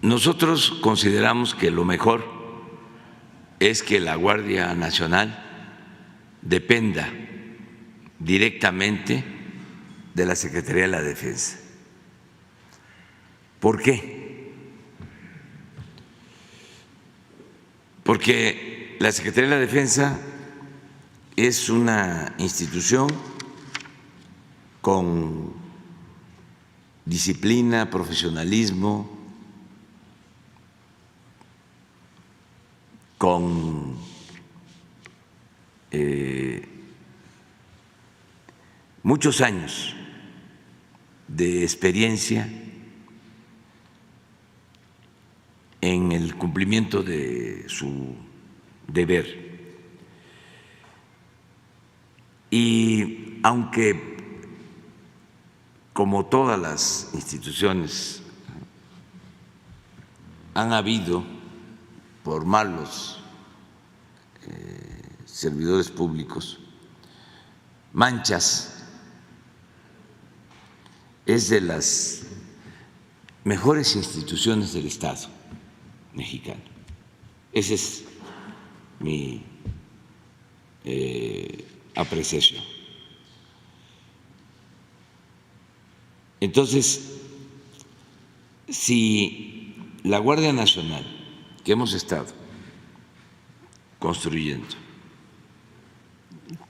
nosotros consideramos que lo mejor es que la Guardia Nacional dependa directamente de la Secretaría de la Defensa. ¿Por qué? Porque la Secretaría de la Defensa es una institución con disciplina, profesionalismo, con muchos años de experiencia en el cumplimiento de su deber. Y aunque, como todas las instituciones, han habido por malos servidores públicos manchas, es de las mejores instituciones del Estado mexicano. Esa es mi apreciación. Entonces, si la Guardia Nacional que hemos estado construyendo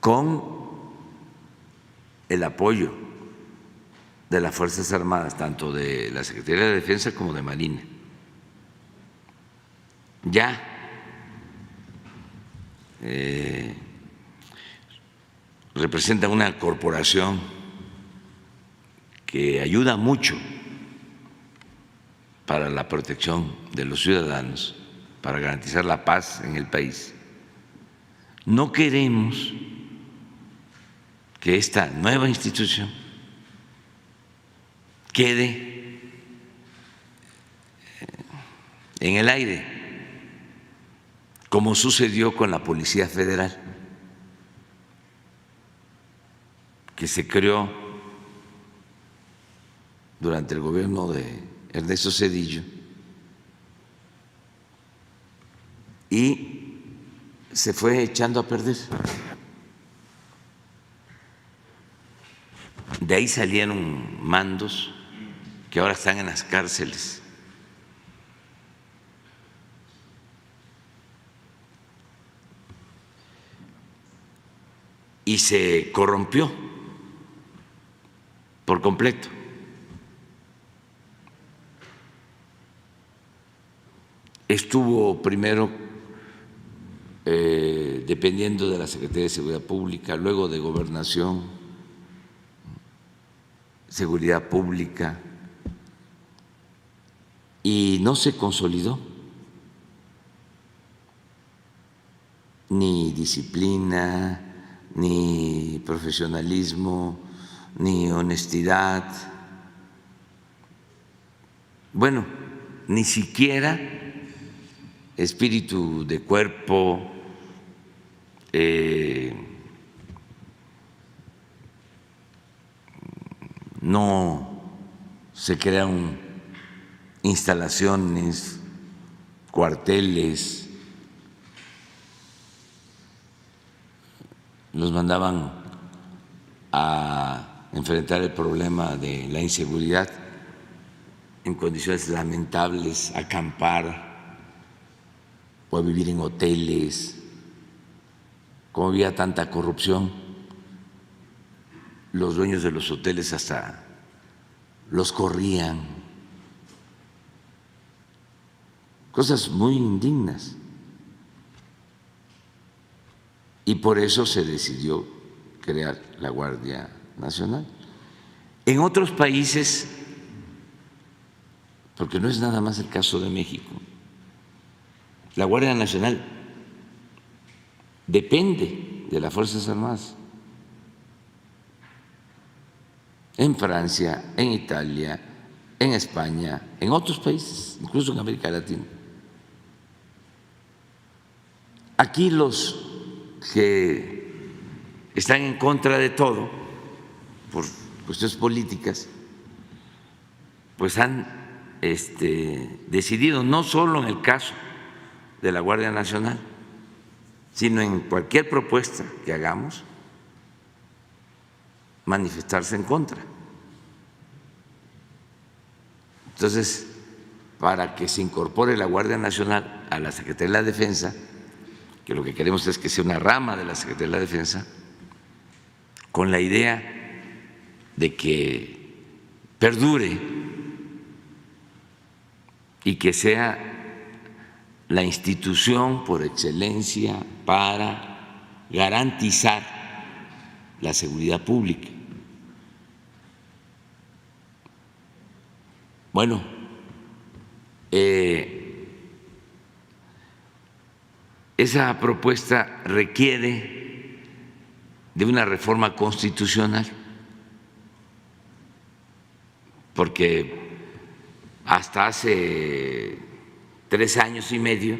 con el apoyo de las Fuerzas Armadas, tanto de la Secretaría de Defensa como de Marina, ya representa una corporación que ayuda mucho para la protección de los ciudadanos, para garantizar la paz en el país. No queremos que esta nueva institución quede en el aire, como sucedió con la Policía Federal, que se creó durante el gobierno de Ernesto Zedillo y se fue echando a perder. De ahí salieron mandos que ahora están en las cárceles. Y se corrompió por completo. Estuvo primero dependiendo de la Secretaría de Seguridad Pública, luego de Gobernación, Seguridad Pública, y no se consolidó ni disciplina, ni profesionalismo, ni honestidad. Bueno, ni siquiera espíritu de cuerpo, no se crean instalaciones, cuarteles, los mandaban a enfrentar el problema de la inseguridad en condiciones lamentables, a acampar o a vivir en hoteles. Como había tanta corrupción, los dueños de los hoteles hasta los corrían. Cosas muy indignas. Y por eso se decidió crear la Guardia Nacional. En otros países, porque no es nada más el caso de México, la Guardia Nacional depende de las Fuerzas Armadas. En Francia, en Italia, en España, en otros países, incluso en América Latina. Aquí los que están en contra de todo, por cuestiones políticas, pues han decidido, no solo en el caso de la Guardia Nacional, sino en cualquier propuesta que hagamos, manifestarse en contra. Entonces, para que se incorpore la Guardia Nacional a la Secretaría de la Defensa, que lo que queremos es que sea una rama de la Secretaría de la Defensa, con la idea de que perdure y que sea la institución por excelencia para garantizar la seguridad pública. Bueno, esa propuesta requiere de una reforma constitucional, porque hasta hace 3 años y medio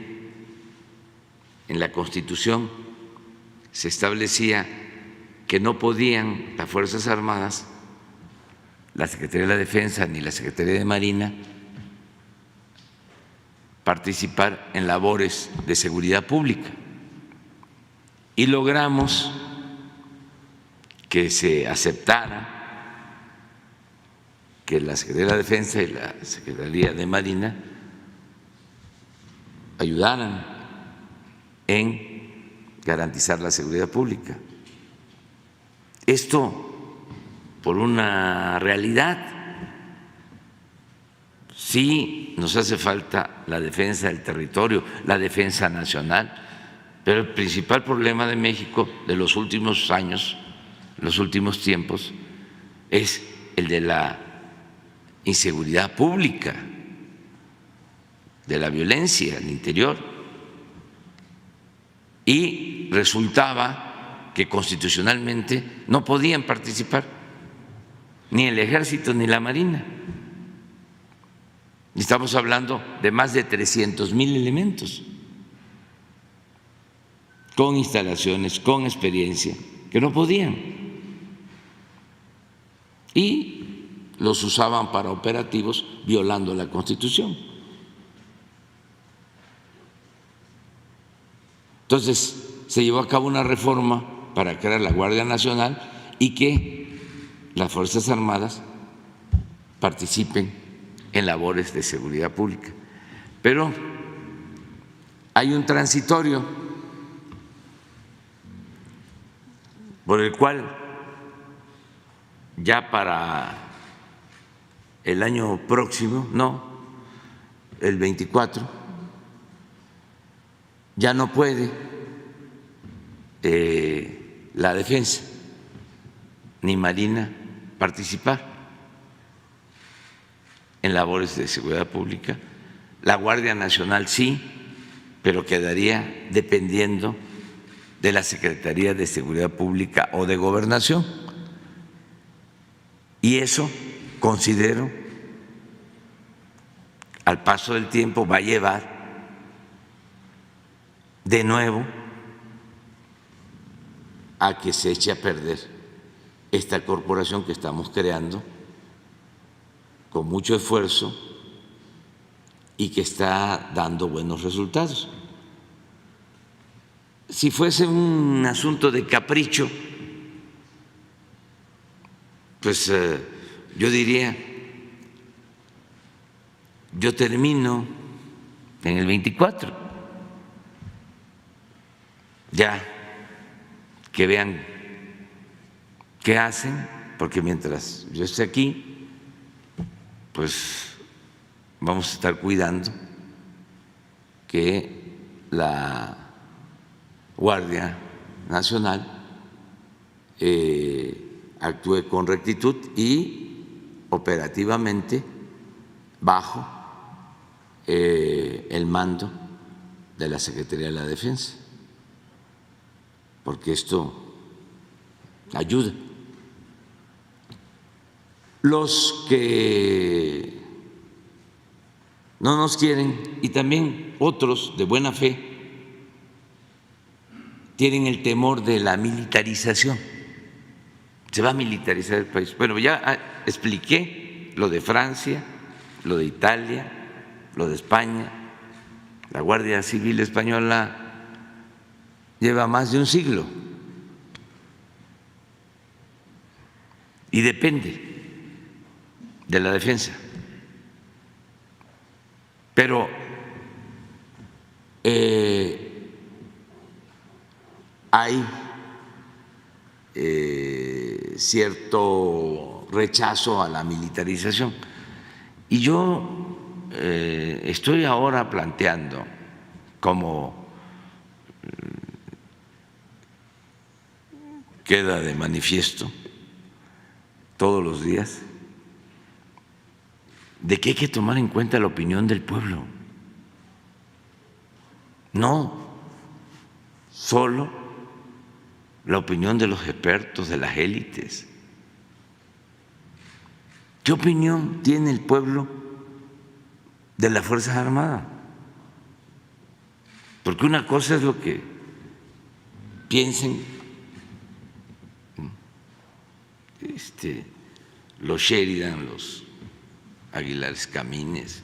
en la Constitución se establecía que no podían las Fuerzas Armadas, la Secretaría de la Defensa ni la Secretaría de Marina participar en labores de seguridad pública. Y logramos que se aceptara que la Secretaría de la Defensa y la Secretaría de Marina ayudaran en garantizar la seguridad pública. Esto por una realidad. Sí nos hace falta la defensa del territorio, la defensa nacional, pero el principal problema de México de los últimos años, los últimos tiempos, es el de la inseguridad pública, de la violencia al interior. Y resultaba que constitucionalmente no podían participar ni el Ejército ni la Marina. Estamos hablando de más de 300,000 elementos con instalaciones, con experiencia, que no podían. Y los usaban para operativos violando la Constitución. Entonces, se llevó a cabo una reforma para crear la Guardia Nacional y que las Fuerzas Armadas participen en labores de seguridad pública. Pero hay un transitorio por el cual ya para el año próximo, no, el 24, ya no puede la defensa ni Marina participar en labores de seguridad pública. La Guardia Nacional sí, pero quedaría dependiendo de la Secretaría de Seguridad Pública o de Gobernación. Y eso, considero, al paso del tiempo va a llevar de nuevo a que se eche a perder esta corporación que estamos creando con mucho esfuerzo y que está dando buenos resultados. Si fuese un asunto de capricho, pues yo diría, yo termino en el 24, ya que vean qué hacen, porque mientras yo esté aquí, pues vamos a estar cuidando que la Guardia Nacional actúe con rectitud y operativamente bajo el mando de la Secretaría de la Defensa, porque esto ayuda. Los que no nos quieren y también otros de buena fe tienen el temor de la militarización. Se va a militarizar el país. Bueno, ya expliqué lo de Francia, lo de Italia, lo de España. La Guardia Civil Española lleva más de un siglo y depende de la defensa. Pero hay cierto rechazo a la militarización. Y yo estoy ahora planteando, como queda de manifiesto todos los días, de que hay que tomar en cuenta la opinión del pueblo, no solo la opinión de los expertos, de las élites. ¿Qué opinión tiene el pueblo de las Fuerzas Armadas? Porque una cosa es lo que piensen los Sheridan, los Aguilares Camines,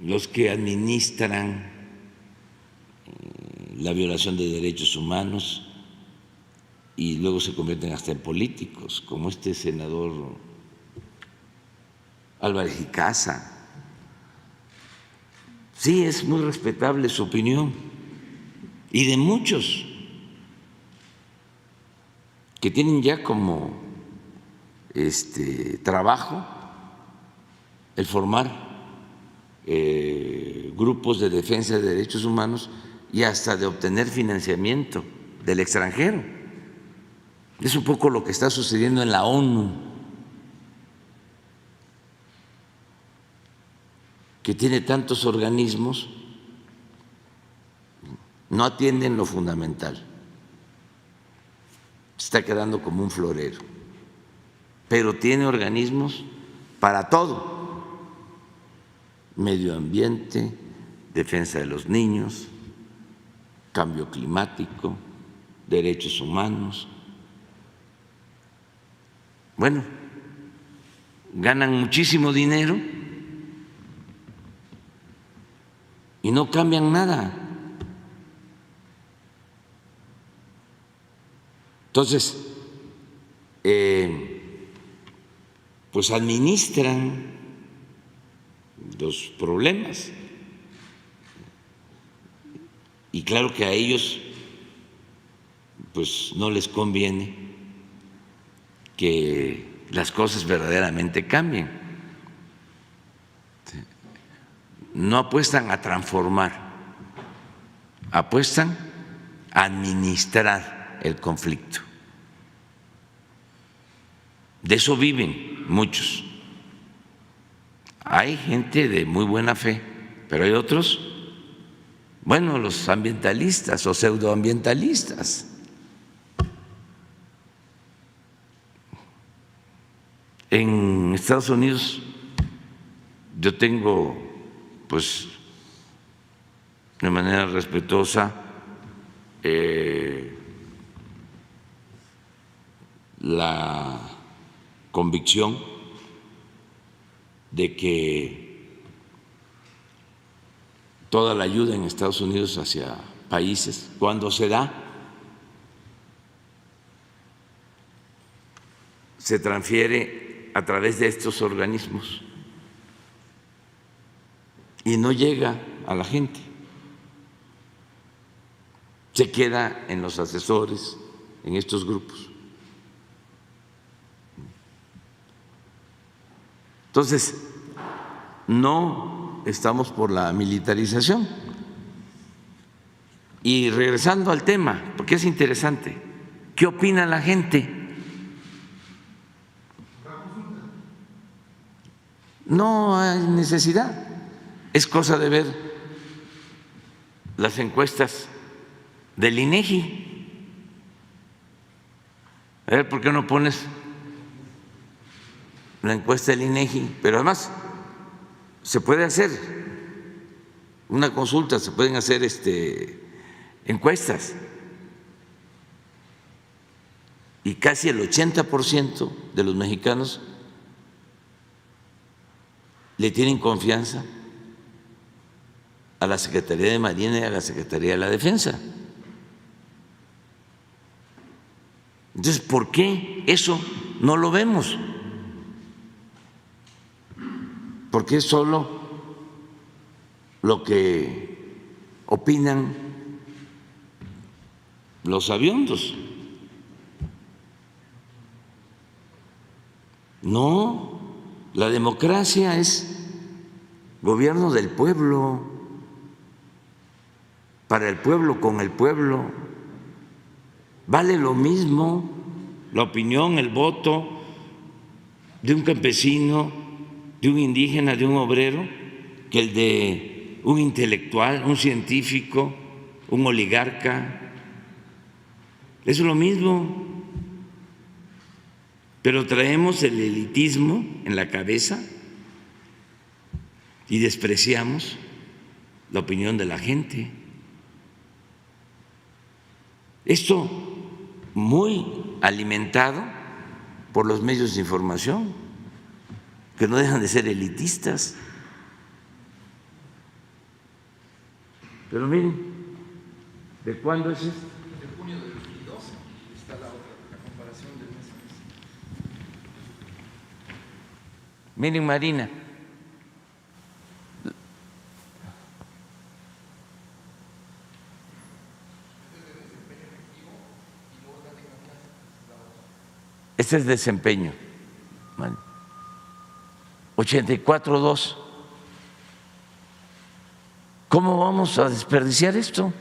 los que administran la violación de derechos humanos y luego se convierten hasta en políticos, como este senador Álvarez y Casa. Sí, es muy respetable su opinión y de muchos que tienen ya como trabajo el formar grupos de defensa de derechos humanos y hasta de obtener financiamiento del extranjero. Es un poco lo que está sucediendo en la ONU, que tiene tantos organismos, no atienden lo fundamental. Está quedando como un florero, pero tiene organismos para todo: medio ambiente, defensa de los niños, cambio climático, derechos humanos. Bueno, ganan muchísimo dinero y no cambian nada. Entonces, pues administran los problemas y claro que a ellos pues no les conviene que las cosas verdaderamente cambien. No apuestan a transformar, apuestan a administrar el conflicto. De eso viven muchos. Hay gente de muy buena fe, pero hay otros, bueno, los ambientalistas o pseudoambientalistas. En Estados Unidos yo tengo, pues, de manera respetuosa, la convicción de que toda la ayuda en Estados Unidos hacia países, cuando se da, se transfiere a través de estos organismos y no llega a la gente, se queda en los asesores, en estos grupos. Entonces, no estamos por la militarización. Y regresando al tema, porque es interesante, ¿qué opina la gente? No hay necesidad, es cosa de ver las encuestas del INEGI. A ver, ¿por qué no pones la encuesta del INEGI? Pero además se puede hacer una consulta, se pueden hacer encuestas y casi el 80% de los mexicanos le tienen confianza a la Secretaría de Marina y a la Secretaría de la Defensa. Entonces, ¿por qué eso no lo vemos? ¿Por qué solo lo que opinan los sabiondos? No, la democracia es gobierno del pueblo, para el pueblo, con el pueblo. Vale lo mismo la opinión, el voto de un campesino, de un indígena, de un obrero, que el de un intelectual, un científico, un oligarca. Es lo mismo. Pero traemos el elitismo en la cabeza y despreciamos la opinión de la gente. Esto muy alimentado por los medios de información, que no dejan de ser elitistas. Pero miren, ¿de cuándo es esto? De junio del 2012, está la otra, la comparación del mes a mes. Miren, Marina, este es desempeño, 84.2. ¿Cómo vamos a desperdiciar esto?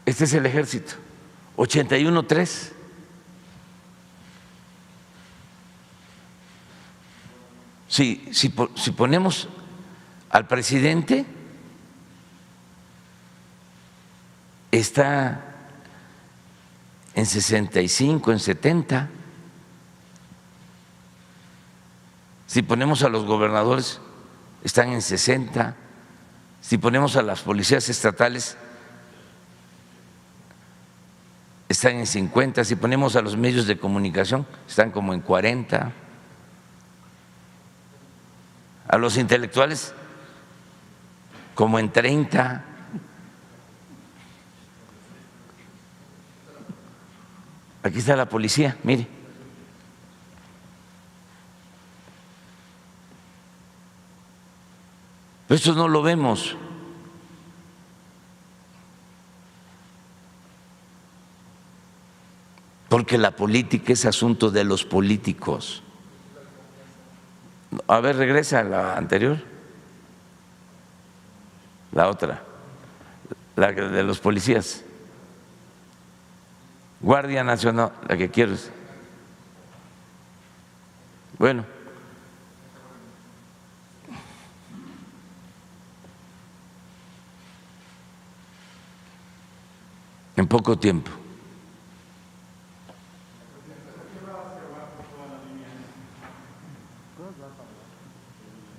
Este es el ejército, 81.3. Si ponemos al presidente, está en 65, en 70. Si ponemos a los gobernadores, están en 60. Si ponemos a las policías estatales, están en 50. Si ponemos a los medios de comunicación, están como en 40. A los intelectuales, como en 30. Aquí está la policía, mire. Pero esto no lo vemos. Porque la política es asunto de los políticos. A ver, regresa a la anterior. La otra, la de los policías. Guardia Nacional, la que quieres. Bueno. En poco tiempo.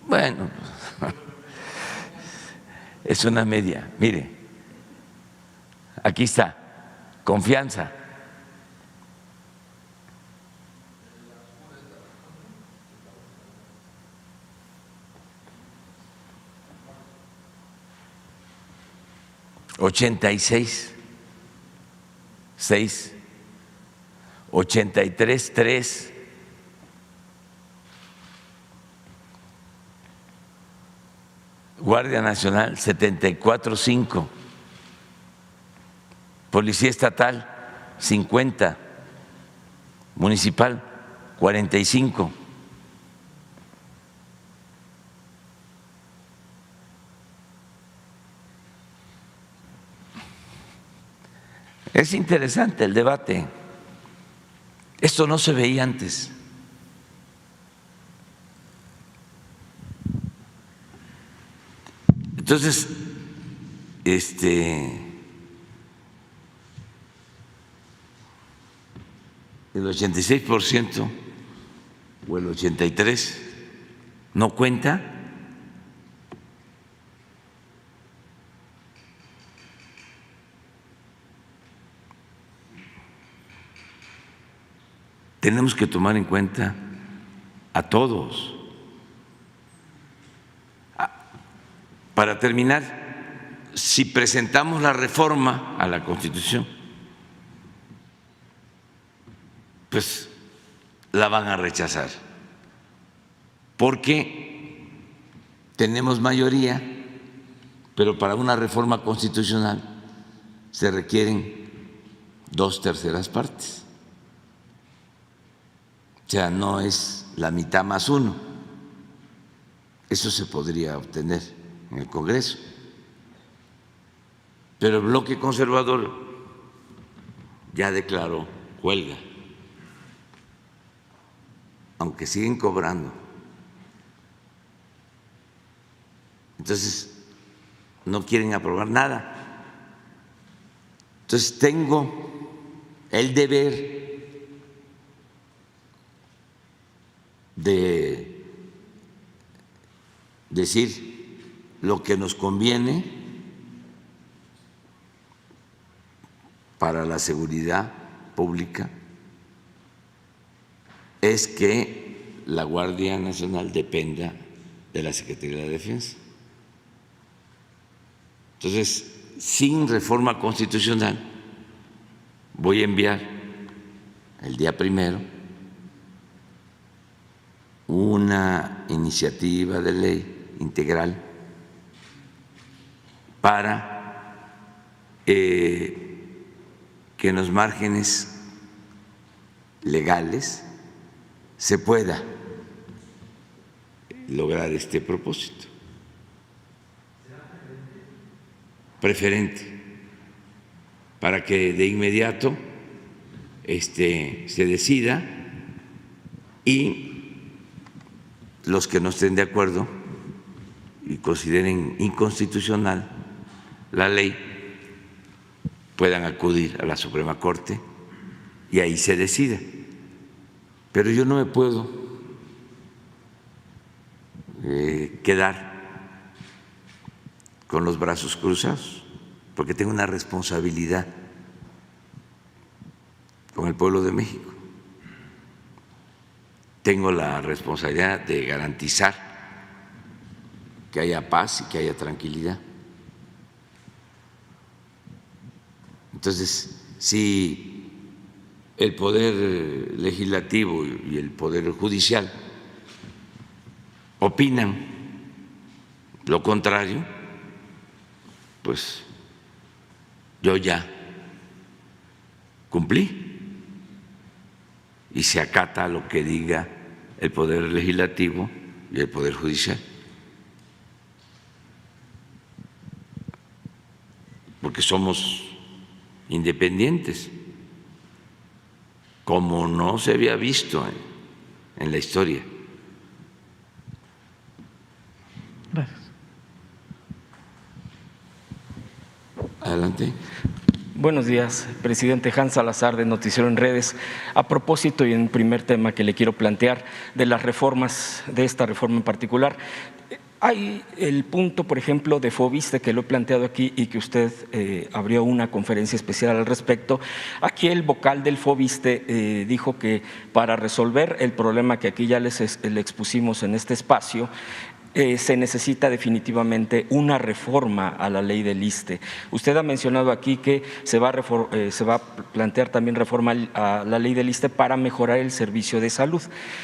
Bueno, es una media. Mire, aquí está, confianza. $86.6, $83.3. Guardia Nacional 74.5, Policía Estatal 50, Municipal 45. Es interesante el debate. Esto no se veía antes. Entonces, el 86% o el 83% no cuenta. tenemos que tomar en cuenta a todos. Para terminar, si presentamos la reforma a la Constitución, pues la van a rechazar, porque tenemos mayoría, pero para una reforma constitucional se requieren 2/3 partes. O sea, no es la mitad más uno. Eso se podría obtener en el Congreso. Pero el bloque conservador ya declaró huelga, aunque siguen cobrando. Entonces, no quieren aprobar nada. Entonces, tengo el deber de decir lo que nos conviene para la seguridad pública es que la Guardia Nacional dependa de la Secretaría de la Defensa. Entonces, sin reforma constitucional, voy a enviar el día 1 una iniciativa de ley integral para que en los márgenes legales se pueda lograr este propósito. Preferente, para que de inmediato se decida y los que no estén de acuerdo y consideren inconstitucional la ley puedan acudir a la Suprema Corte y ahí se decida. Pero yo no me puedo quedar con los brazos cruzados, porque tengo una responsabilidad con el pueblo de México. Tengo la responsabilidad de garantizar que haya paz y que haya tranquilidad. Entonces, si el Poder Legislativo y el Poder Judicial opinan lo contrario, pues yo ya cumplí y se acata lo que diga el Poder Legislativo y el Poder Judicial. Porque somos independientes, como no se había visto en la historia. Gracias. Adelante. Buenos días, presidente. Hans Salazar, de Noticiero en Redes. A propósito, y en un primer tema que le quiero plantear, de las reformas, de esta reforma en particular, hay el punto, por ejemplo, de Foviste, que lo he planteado aquí y que usted abrió una conferencia especial al respecto. Aquí el vocal del Foviste dijo que para resolver el problema que aquí ya le expusimos en este espacio, se necesita definitivamente una reforma a la ley del ISSSTE. Usted ha mencionado aquí que se va a plantear también reforma a la ley del ISSSTE para mejorar el servicio de salud.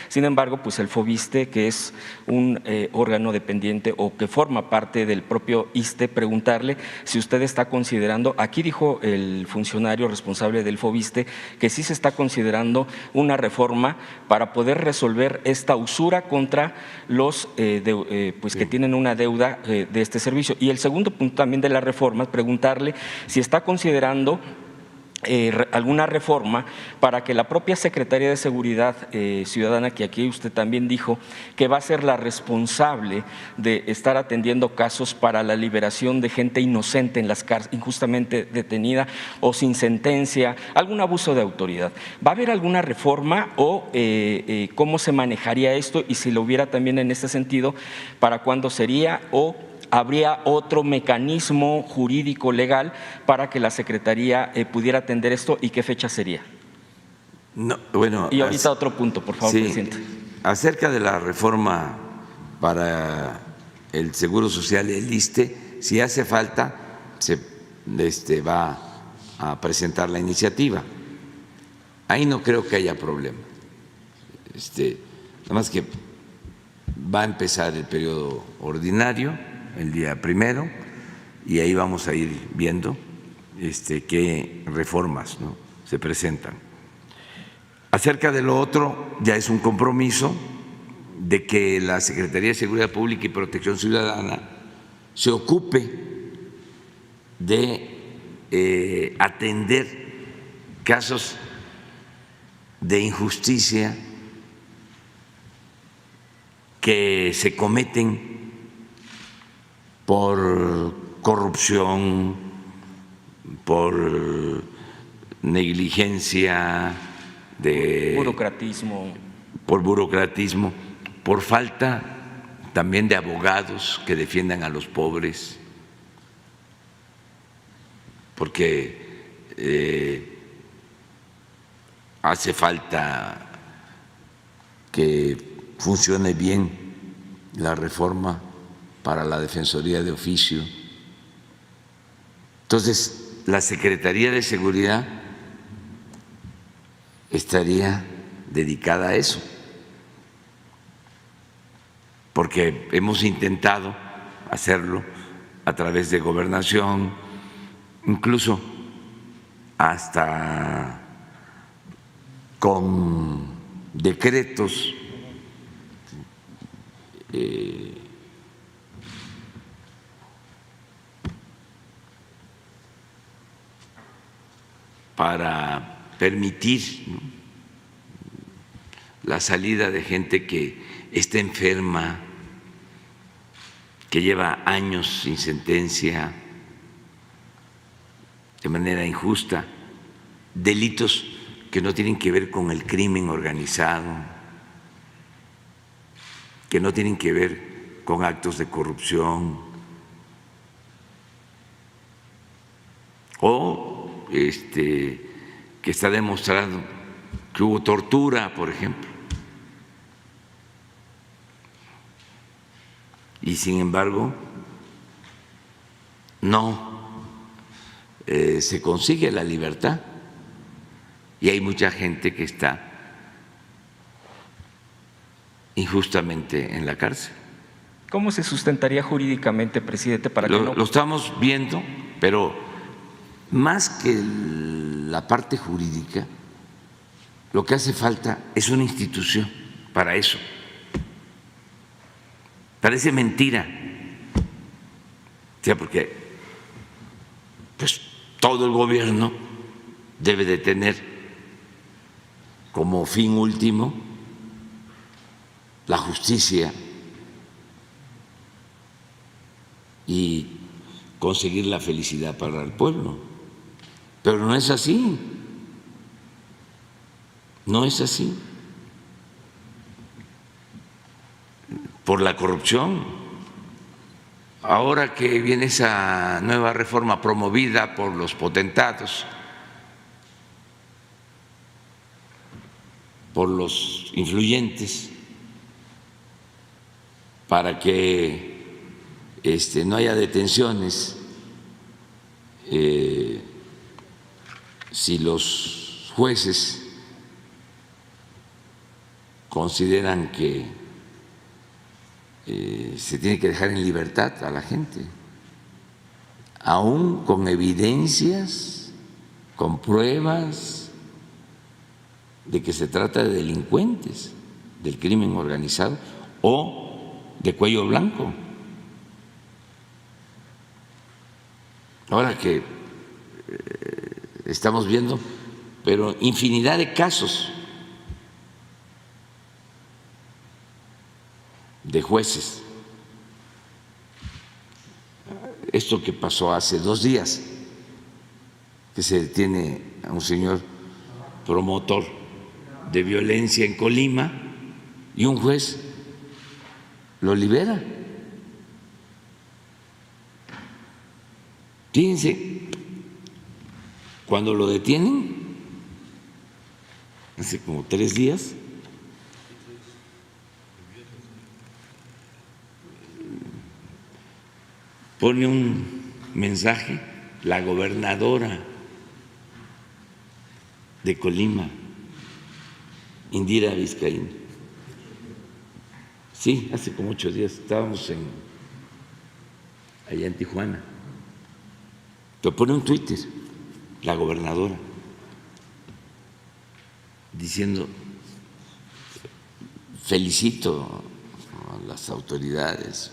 Sin embargo, pues el Foviste, que es un órgano dependiente o que forma parte del propio ISSSTE, preguntarle si usted está considerando, aquí dijo el funcionario responsable del Foviste, que sí se está considerando una reforma para poder resolver esta usura contra los pues que tienen una deuda de este servicio. Y el segundo punto también de la reforma es preguntarle si está considerando alguna reforma para que la propia Secretaría de Seguridad Ciudadana, que aquí usted también dijo que va a ser la responsable de estar atendiendo casos para la liberación de gente inocente en las cárceles, injustamente detenida o sin sentencia, algún abuso de autoridad. ¿Va a haber alguna reforma o cómo se manejaría esto? Y si lo hubiera también en este sentido, ¿para cuándo sería o habría otro mecanismo jurídico legal para que la Secretaría pudiera atender esto y qué fecha sería? No, bueno, Y ahorita otro punto, por favor, sí, presidente. acerca de la reforma para el Seguro Social y el ISSSTE, si hace falta, se va a presentar la iniciativa. Ahí no creo que haya problema. Nada más que va a empezar el periodo ordinario el día 1 y ahí vamos a ir viendo qué reformas, ¿no?, se presentan. Acerca de lo otro, ya es un compromiso de que la Secretaría de Seguridad Pública y Protección Ciudadana se ocupe de atender casos de injusticia que se cometen por corrupción, por negligencia, por burocratismo, por falta también de abogados que defiendan a los pobres, porque hace falta que funcione bien la reforma para la Defensoría de Oficio. Entonces, la Secretaría de Seguridad estaría dedicada a eso, porque hemos intentado hacerlo a través de Gobernación, incluso hasta con decretos para permitir, ¿no?, la salida de gente que está enferma, que lleva años sin sentencia, de manera injusta, delitos que no tienen que ver con el crimen organizado, que no tienen que ver con actos de corrupción o que está demostrado que hubo tortura, por ejemplo. Y sin embargo, no se consigue la libertad y hay mucha gente que está injustamente en la cárcel. ¿Cómo se sustentaría jurídicamente, presidente, para que no? Lo estamos viendo, pero más que la parte jurídica, lo que hace falta es una institución para eso. Parece mentira, o sea, porque pues todo el gobierno debe de tener como fin último la justicia y conseguir la felicidad para el pueblo, pero no es así, no es así. Por la corrupción. Ahora que viene esa nueva reforma promovida por los potentados, por los influyentes, para que no haya detenciones si los jueces consideran que se tiene que dejar en libertad a la gente, aún con evidencias, con pruebas de que se trata de delincuentes del crimen organizado o de cuello blanco. Ahora que estamos viendo, pero infinidad de casos de jueces. Esto que pasó hace 2 días, que se detiene a un señor promotor de violencia en Colima y un juez lo libera. Fíjense, cuando lo detienen, hace como 3 días, pone un mensaje la gobernadora de Colima, Indira Vizcaíno. Sí, hace como 8 días estábamos allá en Tijuana. Te pone un Twitter la gobernadora diciendo: felicito a las autoridades.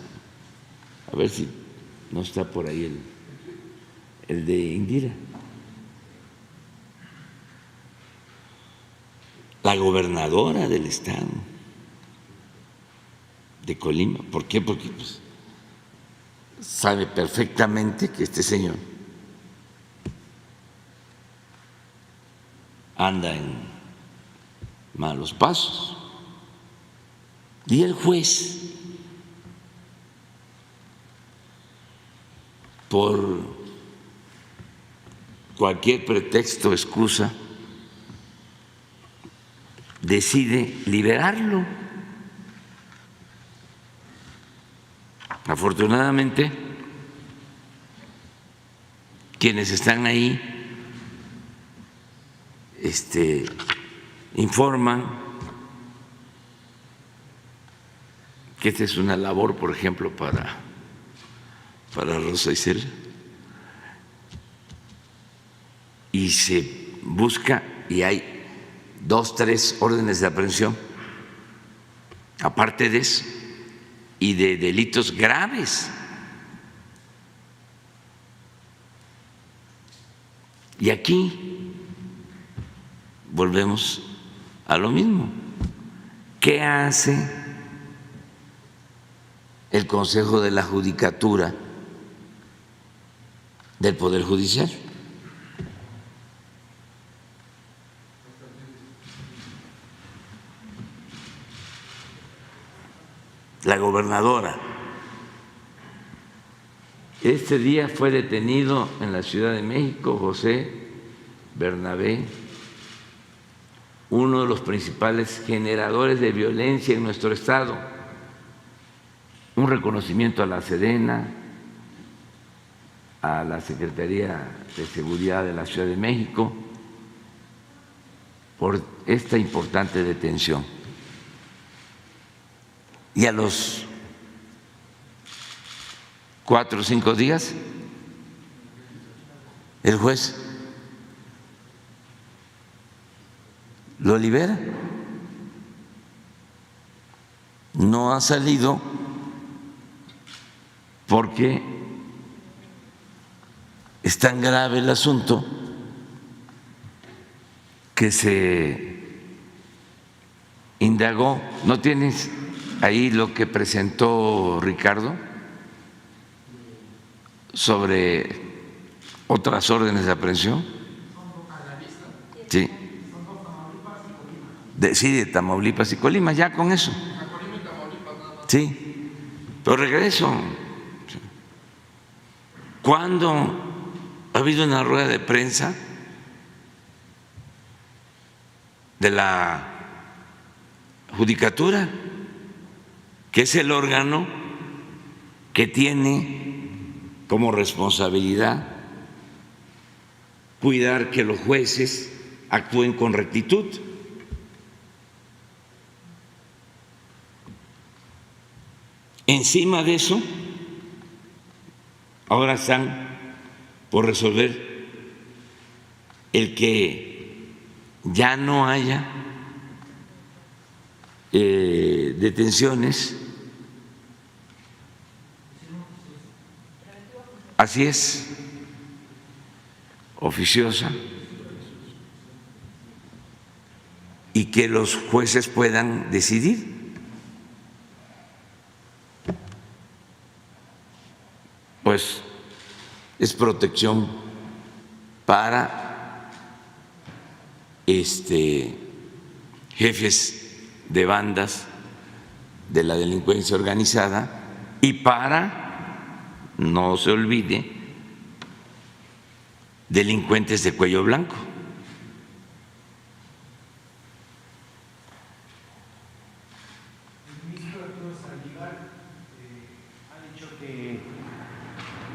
A ver si no está por ahí el de Indira. La gobernadora del estado de Colima. ¿Por qué? Porque pues, sabe perfectamente que este señor anda en malos pasos. Y el juez, por cualquier pretexto o excusa, decide liberarlo. Afortunadamente, quienes están ahí informan que esta es una labor, por ejemplo, para Rosa Isela, y se busca, y hay 2, 3 órdenes de aprehensión, aparte de eso, y de delitos graves. Y aquí volvemos a lo mismo. ¿Qué hace el Consejo de la Judicatura del Poder Judicial? La gobernadora. Este día fue detenido en la Ciudad de México José Bernabé, uno de los principales generadores de violencia en nuestro estado. Un reconocimiento a la Sedena, a la Secretaría de Seguridad de la Ciudad de México por esta importante detención. Y a los 4 o 5 días, el juez lo libera. No ha salido porque es tan grave el asunto que se indagó. ¿No tienes ahí lo que presentó Ricardo sobre otras órdenes de aprehensión? Sí. De Tamaulipas y Colima, ya con eso. Sí, pero regreso. ¿Cuándo ha habido una rueda de prensa de la Judicatura, que es el órgano que tiene como responsabilidad cuidar que los jueces actúen con rectitud? Encima de eso, ahora están por resolver el que ya no haya detenciones. Así es, oficiosa, y que los jueces puedan decidir. Pues es protección para jefes de bandas de la delincuencia organizada y para, no se olvide, delincuentes de cuello blanco.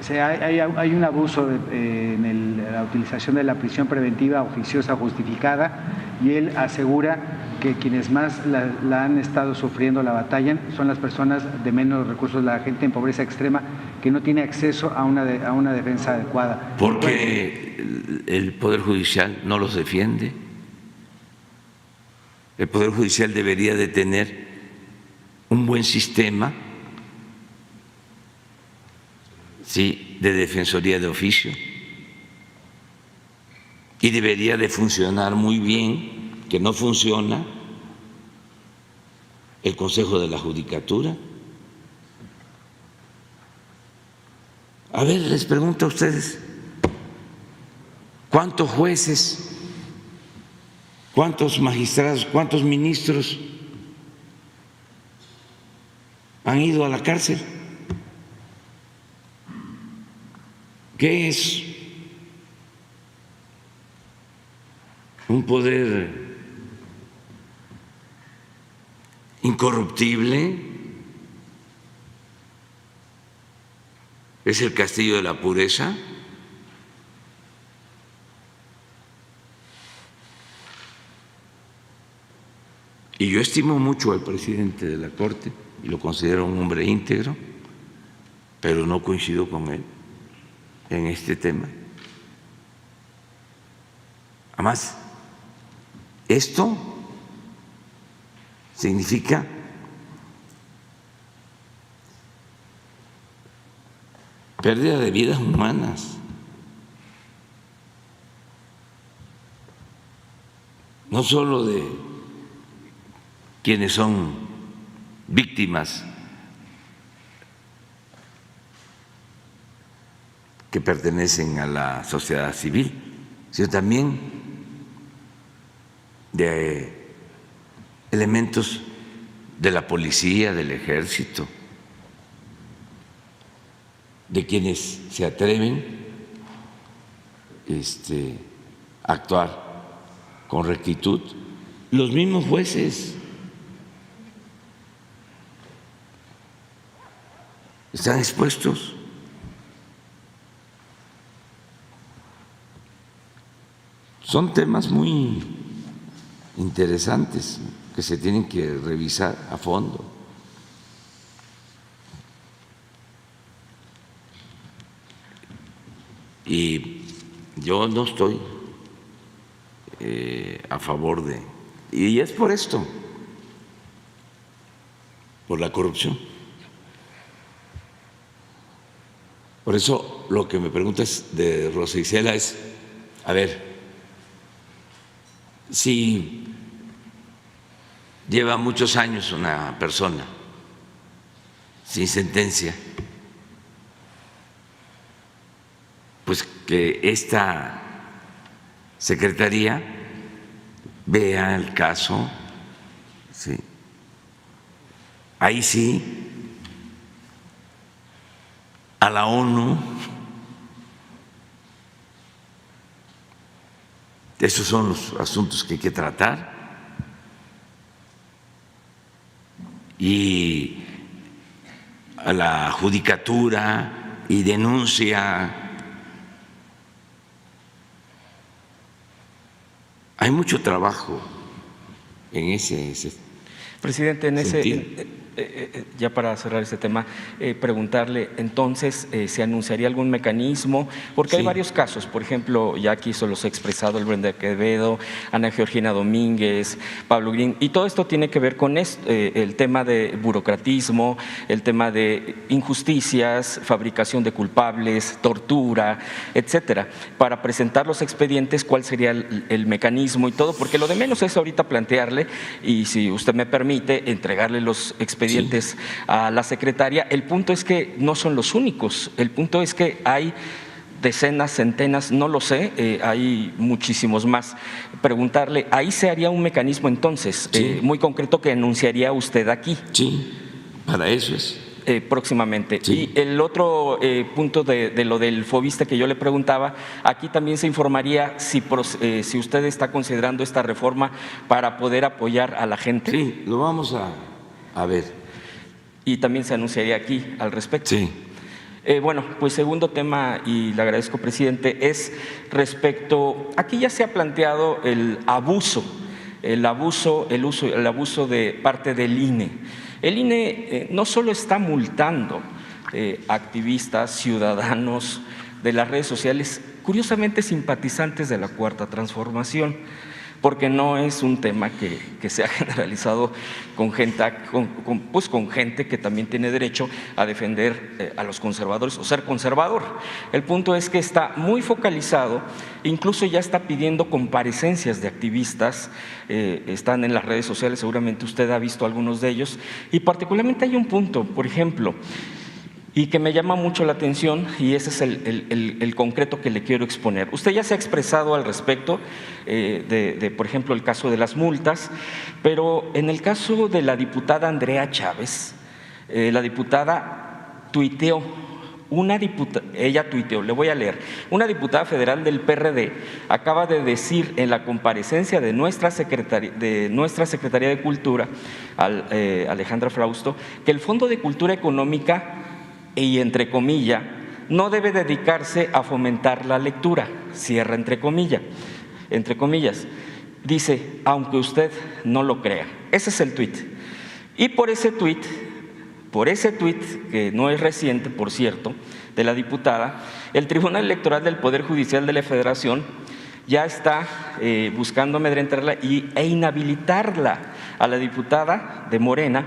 Hay un abuso en la utilización de la prisión preventiva oficiosa justificada, y él asegura que quienes más la han estado sufriendo, la batallan, son las personas de menos recursos, la gente en pobreza extrema que no tiene acceso a una defensa adecuada. Porque el Poder Judicial no los defiende. El Poder Judicial debería de tener un buen sistema, sí, de defensoría de oficio, y debería de funcionar muy bien, que no funciona, el Consejo de la Judicatura. A ver, les pregunto a ustedes, ¿cuántos jueces, cuántos magistrados, cuántos ministros han ido a la cárcel? ¿Qué es un poder incorruptible? ¿Es el castillo de la pureza? Y yo estimo mucho al presidente de la Corte y lo considero un hombre íntegro, pero no coincido con él en este tema. Además, esto significa pérdida de vidas humanas. No solo de quienes son víctimas que pertenecen a la sociedad civil, sino también de elementos de la policía, del ejército, de quienes se atreven a actuar con rectitud, los mismos jueces están expuestos. Son temas muy interesantes que se tienen que revisar a fondo. Y yo no estoy a favor de… Y es por esto, por la corrupción. Por eso lo que me preguntas de Rosa Isela es, a ver, si lleva muchos años una persona sin sentencia, pues que esta secretaría vea el caso, ¿sí? Ahí sí, a la ONU, esos son los asuntos que hay que tratar, y a la judicatura y denuncia. Hay mucho trabajo en ese Presidente, ya para cerrar este tema, preguntarle, entonces, ¿se anunciaría algún mecanismo? Porque hay varios casos, por ejemplo, ya aquí se los ha expresado el Brenda Quevedo, Ana Georgina Domínguez, Pablo Green, y todo esto tiene que ver con el tema de burocratismo, el tema de injusticias, fabricación de culpables, tortura, etcétera. Para presentar los expedientes, ¿cuál sería el mecanismo y todo? Porque lo de menos es ahorita plantearle, y si usted me permite, entregarle los expedientes a la secretaria. El punto es que no son los únicos, el punto es que hay decenas, centenas, no lo sé, hay muchísimos más. Preguntarle, ¿ahí se haría un mecanismo entonces muy concreto que anunciaría usted aquí? Sí, para eso es. Próximamente. Sí. Y el otro punto de lo del FOBISTE que yo le preguntaba, aquí también se informaría si usted está considerando esta reforma para poder apoyar a la gente. Sí, lo vamos a ver. Y también se anunciaría aquí al respecto. Sí. Bueno, pues segundo tema, y le agradezco, presidente, es respecto, aquí ya se ha planteado el abuso de parte del INE. El INE no solo está multando activistas, ciudadanos de las redes sociales, curiosamente simpatizantes de la Cuarta Transformación, porque no es un tema que se ha generalizado con gente que también tiene derecho a defender a los conservadores o ser conservador. El punto es que está muy focalizado, incluso ya está pidiendo comparecencias de activistas, están en las redes sociales, seguramente usted ha visto algunos de ellos, y particularmente hay un punto, por ejemplo, y que me llama mucho la atención, y ese es el concreto que le quiero exponer. Usted ya se ha expresado al respecto por ejemplo, el caso de las multas, pero en el caso de la diputada Andrea Chávez, la diputada tuiteó, le voy a leer, una diputada federal del PRD acaba de decir en la comparecencia de nuestra Secretaría de Cultura, Alejandra Frausto, que el Fondo de Cultura Económica, y entre comillas, no debe dedicarse a fomentar la lectura, cierra entre comillas, dice, aunque usted no lo crea. Ese es el tuit. Y por ese tuit, que no es reciente, por cierto, de la diputada, el Tribunal Electoral del Poder Judicial de la Federación ya está buscando amedrentarla e inhabilitarla a la diputada de Morena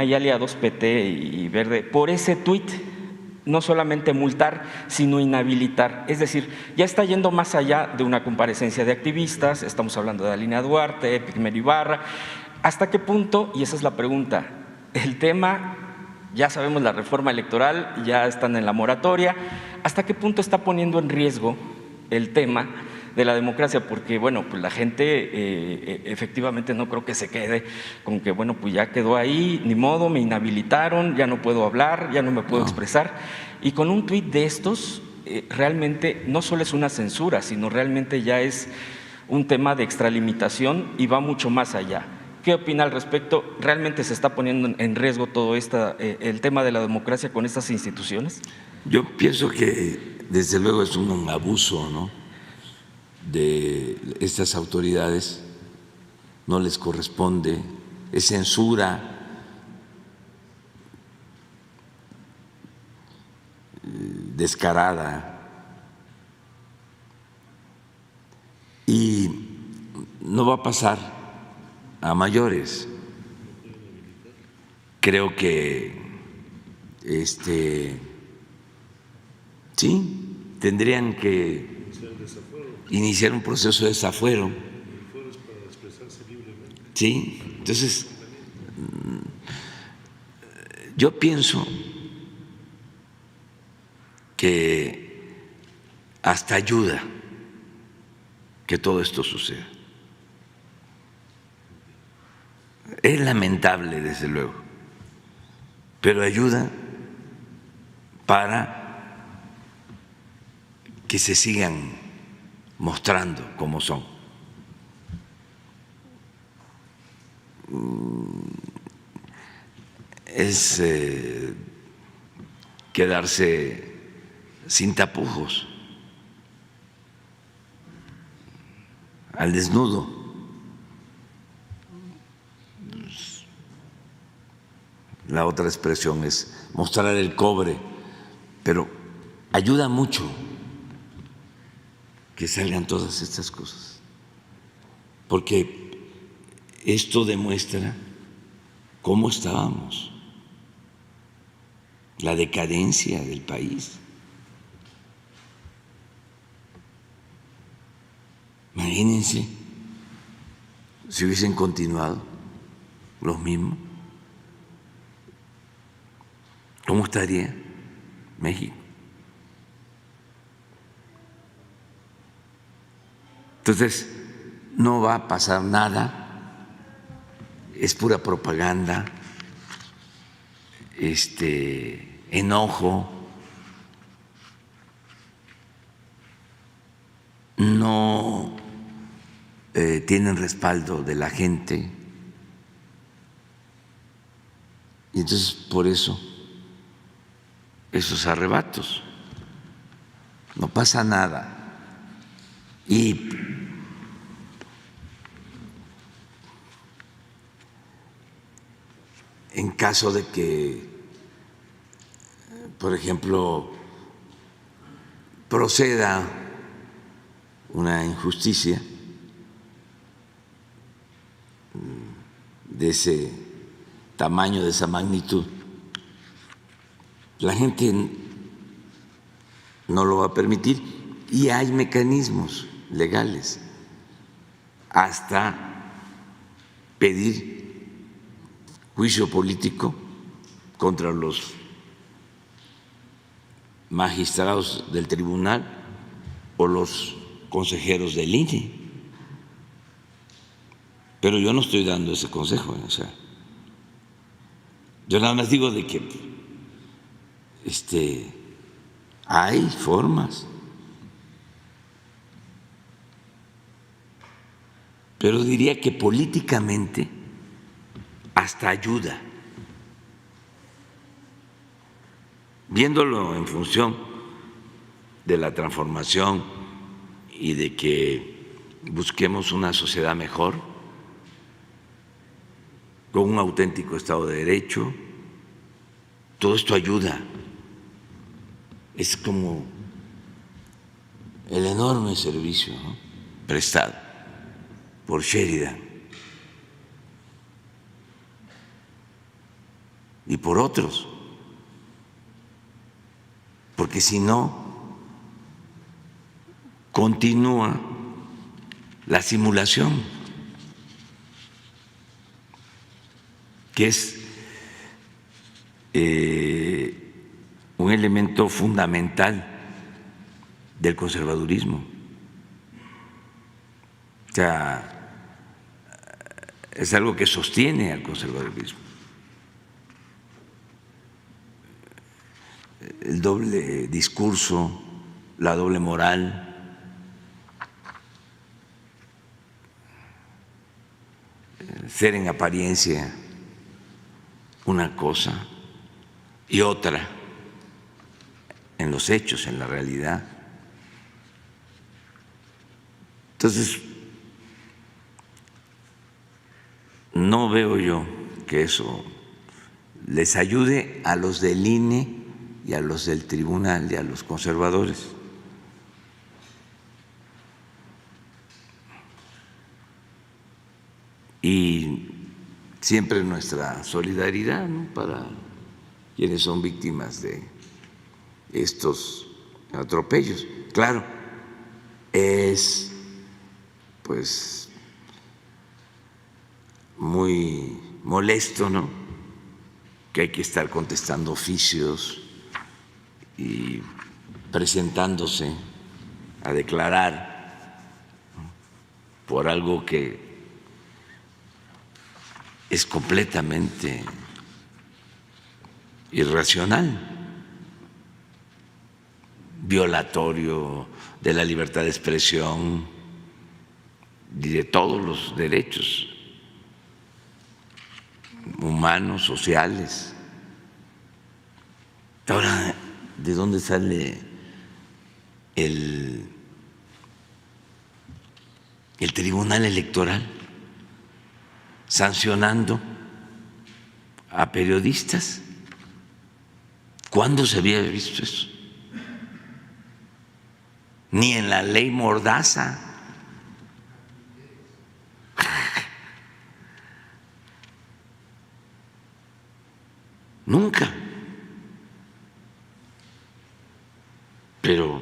y aliados, PT y Verde, por ese tuit. No solamente multar, sino inhabilitar. Es decir, ya está yendo más allá de una comparecencia de activistas, estamos hablando de Alina Duarte, Pigmero Ibarra. ¿Hasta qué punto? Y esa es la pregunta. El tema, ya sabemos, la reforma electoral, ya están en la moratoria. ¿Hasta qué punto está poniendo en riesgo el tema de la democracia? Porque, bueno, pues la gente efectivamente no creo que se quede con que, bueno, pues ya quedó ahí, ni modo, me inhabilitaron, ya no puedo hablar, ya no me puedo expresar. Y con un tuit de estos, realmente no solo es una censura, sino realmente ya es un tema de extralimitación y va mucho más allá. ¿Qué opina al respecto? ¿Realmente se está poniendo en riesgo todo el tema de la democracia con estas instituciones? Yo pienso que desde luego es un abuso, ¿no?, de estas autoridades, no les corresponde, es censura, descarada, y no va a pasar a mayores. Creo que sí, tendrían que iniciar un proceso de desafuero. Sí, entonces yo pienso que hasta ayuda que todo esto suceda. Es lamentable, desde luego, pero ayuda para que se sigan mostrando como son. Es quedarse sin tapujos, al desnudo. La otra expresión es mostrar el cobre, pero ayuda mucho que salgan todas estas cosas, porque esto demuestra cómo estábamos, la decadencia del país. Imagínense si hubiesen continuado los mismos, ¿cómo estaría México? Entonces, no va a pasar nada, es pura propaganda, enojo, no tienen respaldo de la gente, y entonces por eso esos arrebatos. No pasa nada. Y en caso de que, por ejemplo, proceda una injusticia de ese tamaño, de esa magnitud, la gente no lo va a permitir y hay mecanismos legales hasta pedir juicio político contra los magistrados del tribunal o los consejeros del INE. Pero yo no estoy dando ese consejo, o sea, yo nada más digo de que hay formas, pero diría que políticamente hasta ayuda, viéndolo en función de la transformación y de que busquemos una sociedad mejor, con un auténtico Estado de Derecho. Todo esto ayuda. Es como el enorme servicio, ¿no?, prestado por Sheridan y por otros, porque si no, continúa la simulación, que es un elemento fundamental del conservadurismo. O sea, es algo que sostiene al conservadurismo. El doble discurso, la doble moral, ser en apariencia una cosa y otra en los hechos, en la realidad. Entonces, no veo yo que eso les ayude a los del INE y a los del tribunal y a los conservadores. Y siempre nuestra solidaridad, ¿no?, para quienes son víctimas de estos atropellos. Claro, es pues muy molesto, ¿no?, que hay que estar contestando oficios y presentándose a declarar por algo que es completamente irracional, violatorio de la libertad de expresión y de todos los derechos humanos, sociales. Ahora, ¿de dónde sale el Tribunal Electoral sancionando a periodistas? ¿Cuándo se había visto eso? Ni en la ley Mordaza. Nunca. Pero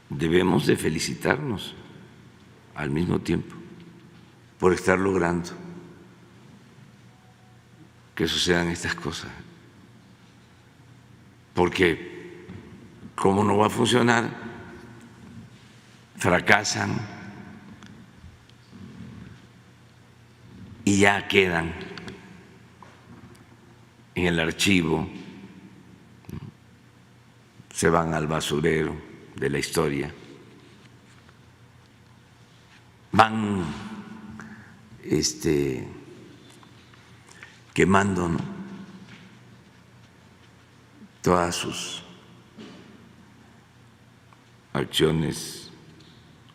debemos de felicitarnos al mismo tiempo por estar logrando que sucedan estas cosas. Porque ¿cómo no va a funcionar? Fracasan y ya quedan en el archivo, se van al basurero de la historia, van quemando, ¿no?, todas sus acciones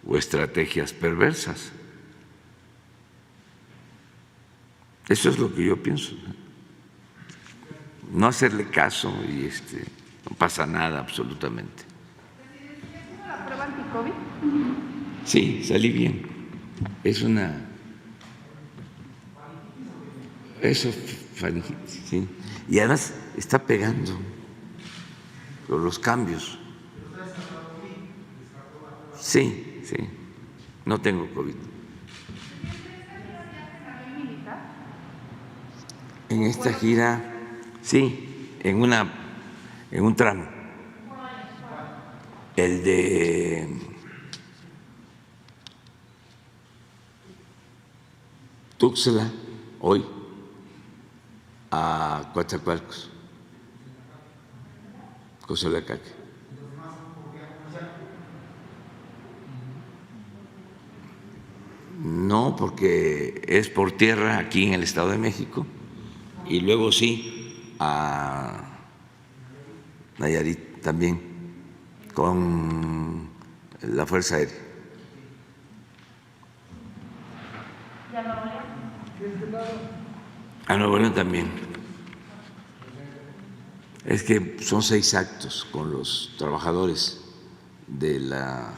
o estrategias perversas. Eso es lo que yo pienso. No hacerle caso y no pasa nada absolutamente. ¿Tiene la prueba anti-COVID? Sí, salí bien. Es una... Eso, faringitis, sí. Y además está pegando con los cambios. Sí, sí. No tengo COVID. En esta gira, sí, en un tramo. El de Tuxtla, hoy, a Coatzacoalcos, Cozoleacaque. No, porque es por tierra aquí en el Estado de México y luego sí a Nayarit también con la Fuerza Aérea. A Nuevo León también. Es que son 6 actos con los trabajadores de la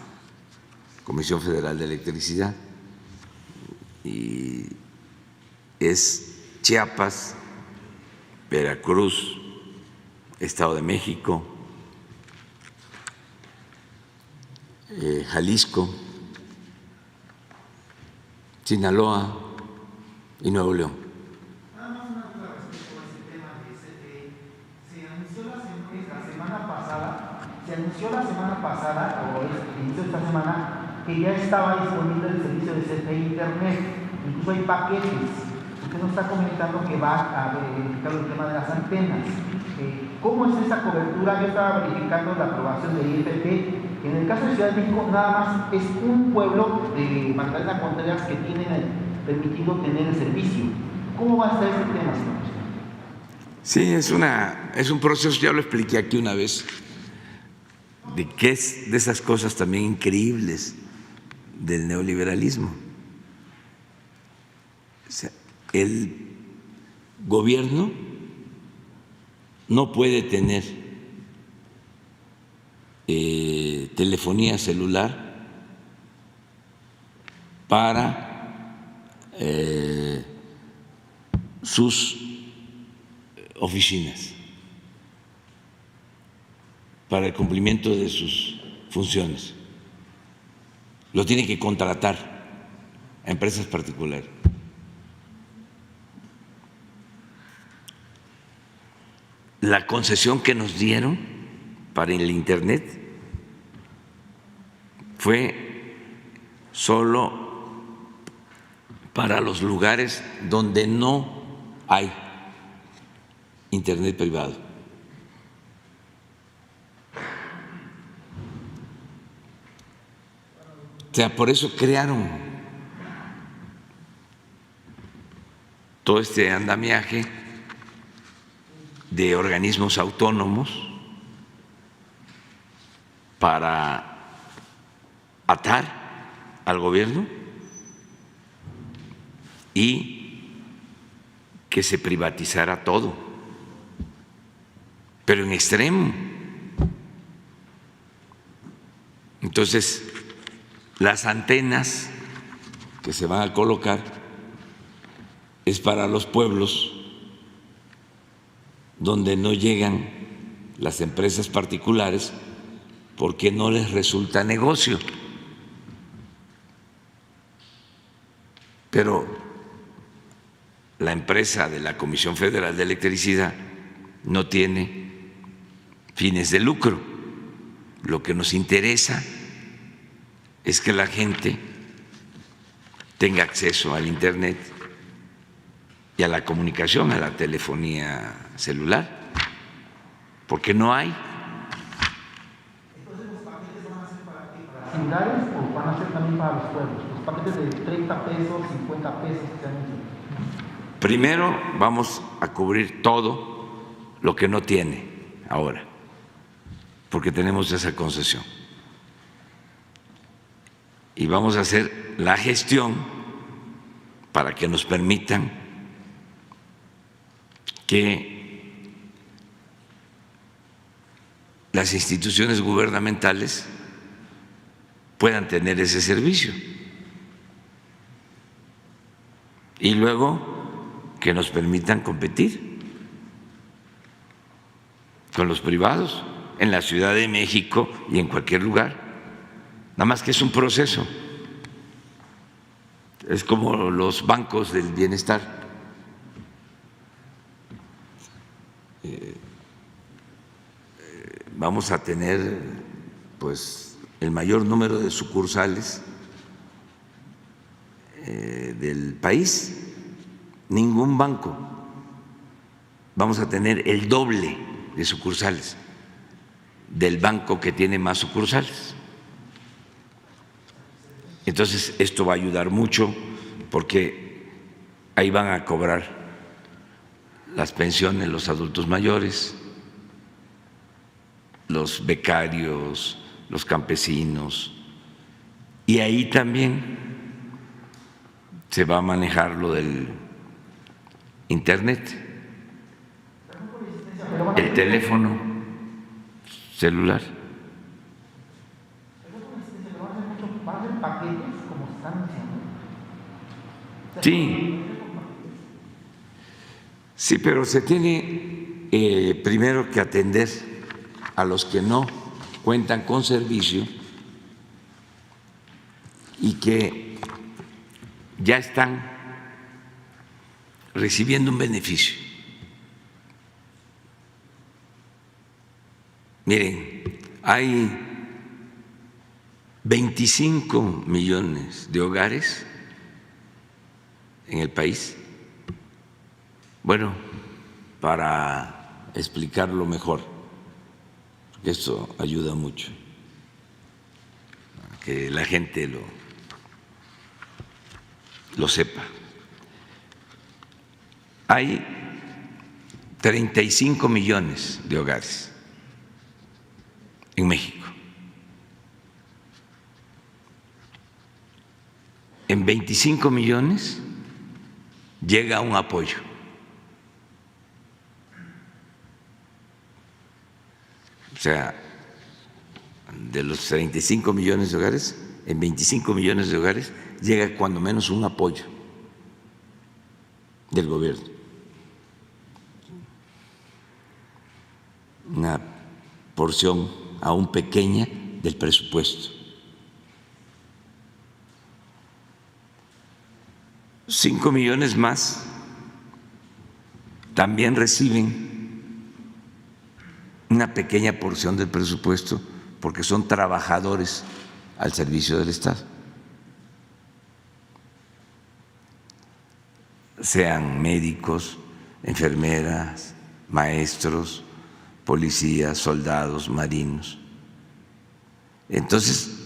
Comisión Federal de Electricidad y es Chiapas, Veracruz, Estado de México, Jalisco, Sinaloa y Nuevo León. Nada más una duda respecto a ese tema de CFE. Se anunció la semana pasada, o inició esta semana, que ya estaba disponible el servicio de CFE Internet. Incluso hay paquetes. Usted nos está comentando que va a verificar el tema de las antenas. ¿Cómo es esa cobertura? Yo estaba verificando la aprobación de IFT. En el caso de Ciudad de México, nada más es un pueblo de Magdalena Contreras que tiene permitido tener el servicio. ¿Cómo va a estar este tema, señor presidente? Sí, es un proceso, ya lo expliqué aquí una vez, de que es de esas cosas también increíbles del neoliberalismo. O sea, el gobierno no puede tener telefonía celular para sus oficinas, para el cumplimiento de sus funciones. Lo tiene que contratar a empresas particulares. La concesión que nos dieron para el Internet fue solo para los lugares donde no hay Internet privado. O sea, por eso crearon todo este andamiaje de organismos autónomos para atar al gobierno y que se privatizara todo, pero en extremo. Entonces, las antenas que se van a colocar es para los pueblos donde no llegan las empresas particulares porque no les resulta negocio. Pero la empresa de la Comisión Federal de Electricidad no tiene fines de lucro. Lo que nos interesa es que la gente tenga acceso al Internet y a la comunicación, a la telefonía celular, porque no hay. Entonces, ¿los paquetes van a ser para qué? ¿Para ciudades o van a ser también para los pueblos? Los paquetes de 30 pesos, 50 pesos que se han hecho. Primero vamos a cubrir todo lo que no tiene ahora, porque tenemos esa concesión. Y vamos a hacer la gestión para que nos permitan que las instituciones gubernamentales puedan tener ese servicio. Y luego que nos permitan competir con los privados en la Ciudad de México y en cualquier lugar. Nada más que es un proceso. Es como los bancos del bienestar. Vamos a tener pues el mayor número de sucursales del país. Ningún banco. Vamos a tener el doble de sucursales del banco que tiene más sucursales. Entonces, esto va a ayudar mucho porque ahí van a cobrar las pensiones los adultos mayores, los becarios, los campesinos, y ahí también se va a manejar lo del Internet, el teléfono celular. ¿Van a hacer paquetes como se están diciendo? Sí, sí, pero se tiene primero que atender a los que no cuentan con servicio y que ya están recibiendo un beneficio. Miren, hay 25 millones de hogares en el país. Bueno, para explicarlo mejor, porque esto ayuda mucho a que la gente lo sepa. Hay 35 millones de hogares en México. En 25 millones llega un apoyo. O sea, de los 35 millones de hogares, en 25 millones de hogares llega cuando menos un apoyo del gobierno. Una porción aún pequeña del presupuesto. 5 millones más también reciben una pequeña porción del presupuesto porque son trabajadores al servicio del Estado, sean médicos, enfermeras, maestros, policías, soldados, marinos. Entonces,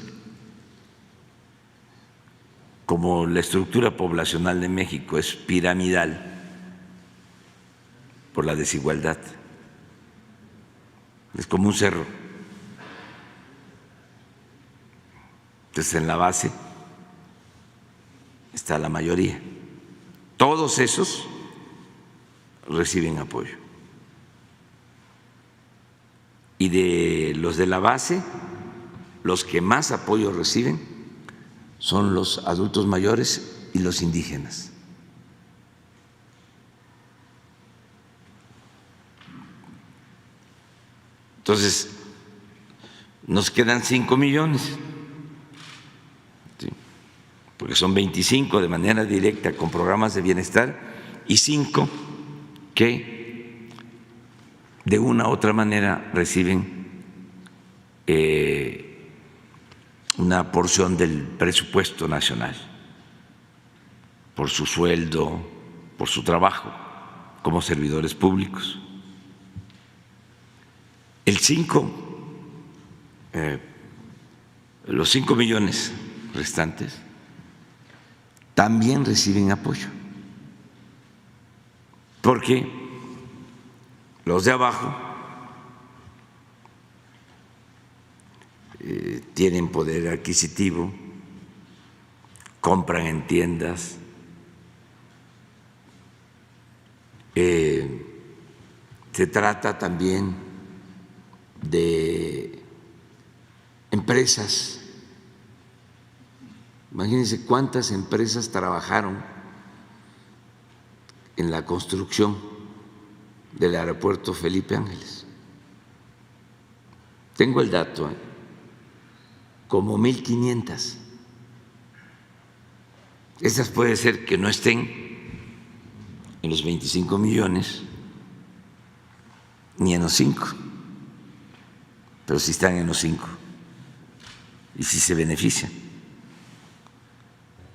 como la estructura poblacional de México es piramidal por la desigualdad, es como un cerro. Entonces, en la base está la mayoría. Todos esos reciben apoyo. Y de los de la base, los que más apoyo reciben son los adultos mayores y los indígenas. Entonces, nos quedan 5 millones, ¿sí? Porque son 25 de manera directa con programas de bienestar y 5 que de una u otra manera reciben una porción del presupuesto nacional por su sueldo, por su trabajo como servidores públicos. Los 5 millones restantes también reciben apoyo, porque los de abajo tienen poder adquisitivo, compran en tiendas, se trata también de empresas. Imagínense cuántas empresas trabajaron en la construcción del aeropuerto Felipe Ángeles. Tengo el dato, como 1,500. Esas puede ser que no estén en los 25 millones ni en los 5, pero sí están en los 5 y sí se benefician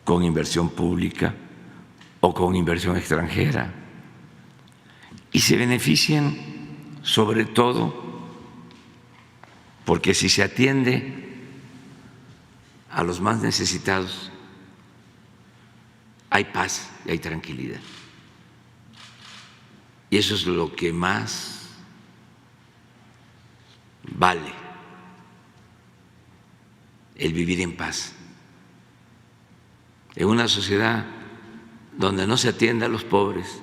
con inversión pública o con inversión extranjera, y se benefician sobre todo porque si se atiende a los más necesitados hay paz y hay tranquilidad, y eso es lo que más vale, el vivir en paz. En una sociedad donde no se atiende a los pobres,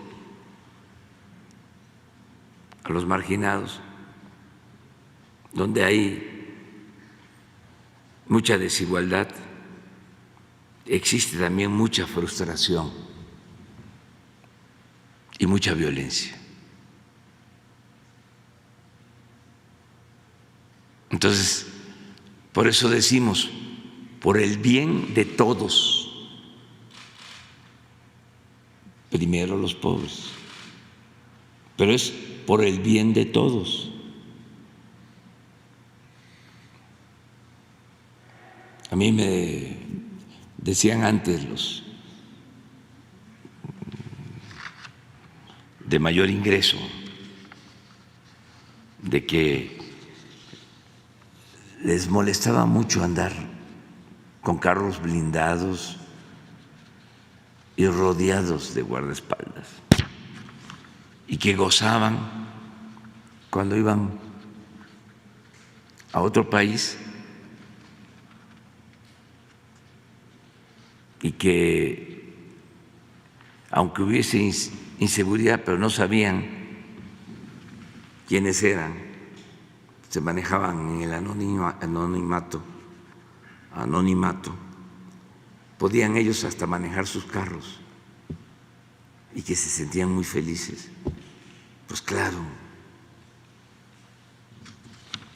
a los marginados, donde hay mucha desigualdad, existe también mucha frustración y mucha violencia. Entonces, por eso decimos, por el bien de todos, primero los pobres, pero es por el bien de todos. A mí me decían antes los de mayor ingreso de que les molestaba mucho andar con carros blindados y rodeados de guardaespaldas, y que gozaban cuando iban a otro país y que aunque hubiese inseguridad, pero no sabían quiénes eran, se manejaban en el anonimato, podían ellos hasta manejar sus carros y que se sentían muy felices. Pues claro,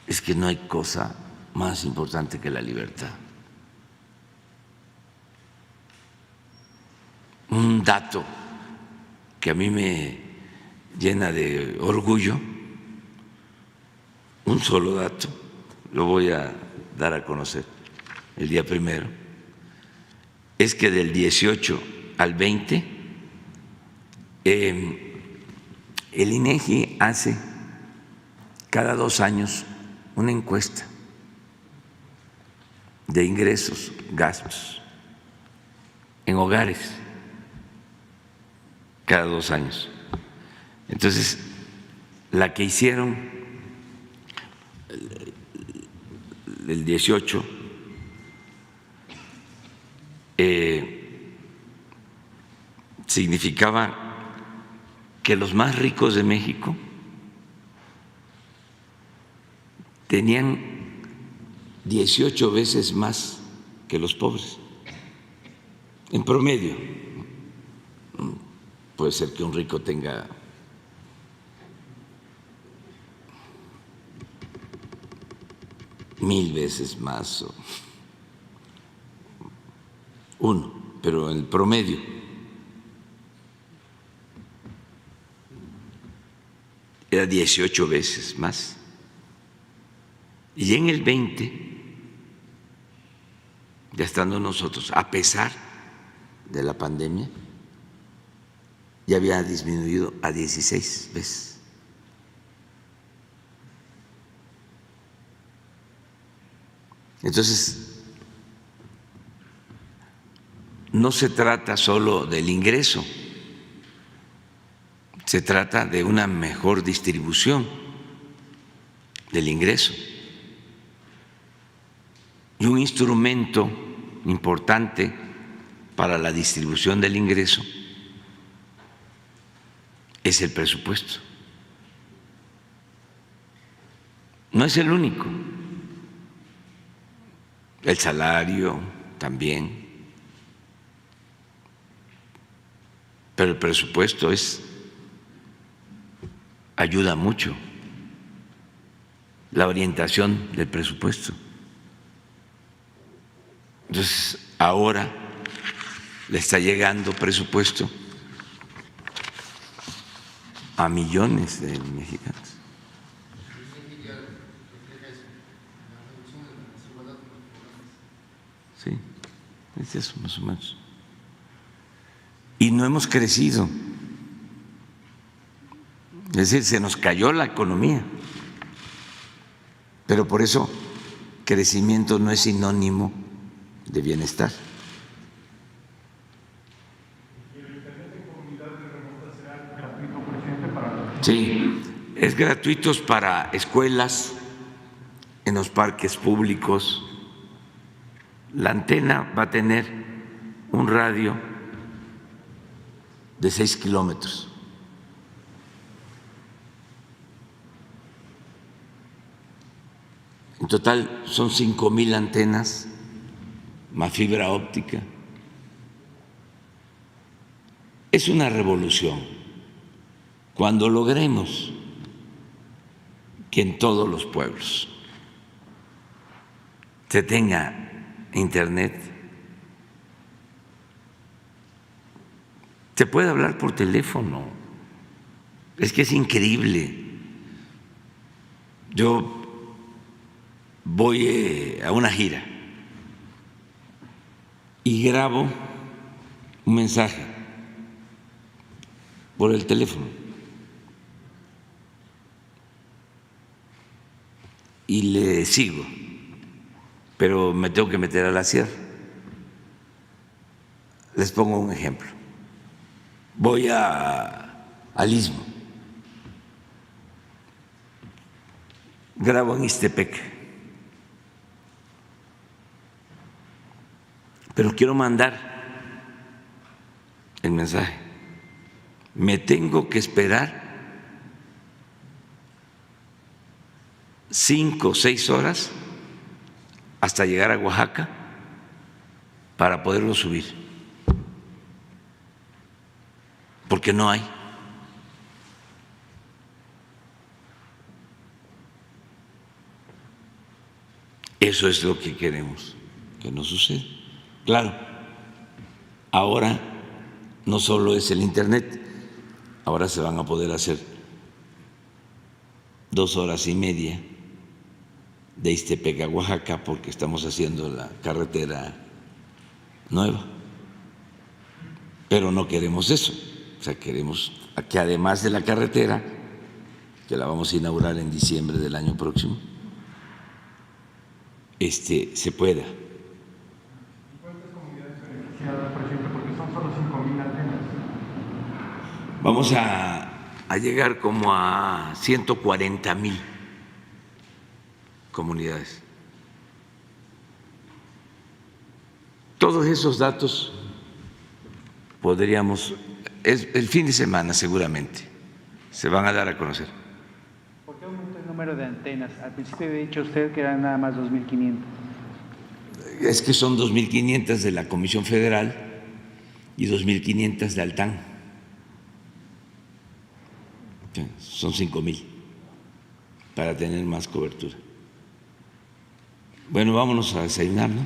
es que no hay cosa más importante que la libertad. Un dato que a mí me llena de orgullo, un solo dato, lo voy a dar a conocer el día 1, es que del 18 al 20 el INEGI hace cada 2 años una encuesta de ingresos, gastos en hogares, cada 2 años. Entonces, la que hicieron el 18 significaba que los más ricos de México tenían 18 veces más que los pobres, en promedio. Puede ser que un rico tenga mil veces más o uno, pero el promedio era 18 veces más. Y en el 20, ya estando nosotros, a pesar de la pandemia, ya había disminuido a 16 veces. Entonces, no se trata solo del ingreso, se trata de una mejor distribución del ingreso. Y un instrumento importante para la distribución del ingreso es el presupuesto. No es el único. El salario también. Pero el presupuesto ayuda mucho. La orientación del presupuesto. Entonces, ahora le está llegando presupuesto a millones de mexicanos. Sí, es eso más o menos. Y no hemos crecido. Es decir, se nos cayó la economía. Pero por eso crecimiento no es sinónimo de bienestar. Sí, es gratuito para escuelas, en los parques públicos. La antena va a tener un radio de 6 kilómetros. En total son 5,000 antenas más fibra óptica. Es una revolución. Cuando logremos que en todos los pueblos se tenga internet, se puede hablar por teléfono. Es que es increíble. Yo voy a una gira y grabo un mensaje por el teléfono y le sigo, pero me tengo que meter a la sierra. Les pongo un ejemplo. Voy al Istmo, grabo en Ixtepec, pero quiero mandar el mensaje. Me tengo que esperar 5 o 6 horas hasta llegar a Oaxaca para poderlo subir, porque no hay. Eso es lo que queremos que no suceda. Claro, ahora no solo es el internet, ahora se van a poder hacer 2 horas y media de Ixtepec a Oaxaca, porque estamos haciendo la carretera nueva. Pero no queremos eso. O sea, queremos que además de la carretera, que la vamos a inaugurar en diciembre del año próximo, se pueda. ¿Cuántas comunidades beneficiadas, presidente? Porque son solo 5,000 antenas. Vamos a llegar como a 140,000 comunidades. Todos esos datos podríamos, el fin de semana seguramente, se van a dar a conocer. ¿Por qué aumentó el número de antenas? Al principio había dicho usted que eran nada más 2,500. Es que son 2,500 de la Comisión Federal y 2,500 de Altán. Son 5,000 para tener más cobertura. Bueno, vámonos a desayunar, ¿no?